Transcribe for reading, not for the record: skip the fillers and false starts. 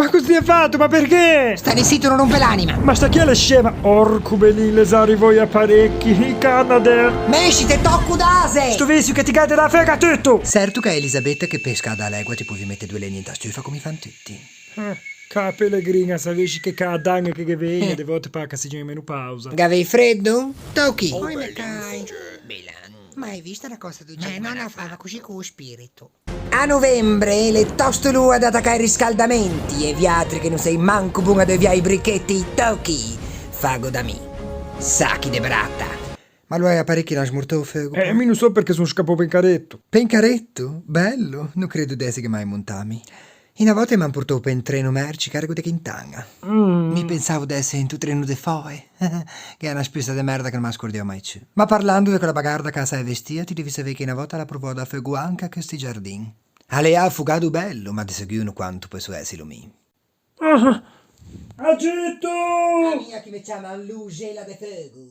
Ma così è fatto, ma perché? Stare zitto, non rompe l'anima. Ma sta chi è la scema? Orco belin, sari voi apparecchi, i Canada. Mesci, te tocco d'ase! Sto visto che ti cade la frega tutto. Certo che è Elisabetta che pesca da legua ti puoi mettere 2 legni in stufa come fanno tutti. Ca pellegrina, sapesci che cadang che viene, de volte pa che si in menopausa. Gavei freddo? Tocchi. Poi me cai. Bella. Ma hai visto la cosa di non la fava così con lo spirito. A novembre le tostolu ad attaccare i riscaldamenti e viatri che non sei manco buona dove via i bricchetti tocchi. Fago da me. Sacchi de brata. Ma lui ha parecchi la smortò fuoco. Mi non so perché sono scappato pencaretto. Pencaretto? Bello. Non credo d'esse che mai montami. Una volta mi han portato per un treno merci carico di Quintanga. Mi pensavo d'essere in tu treno de foe, che è una spesa di merda che non mi scordiamo mai più. Ma parlando di quella bagarda che sai vestia, ti devi sapere che una volta la provò da fuoco anche a questi giardini. Ale ha fugato bello, ma di seguire quanto poi su essi lo mi. Agito! Mia che mi chiama luce la de fuoco.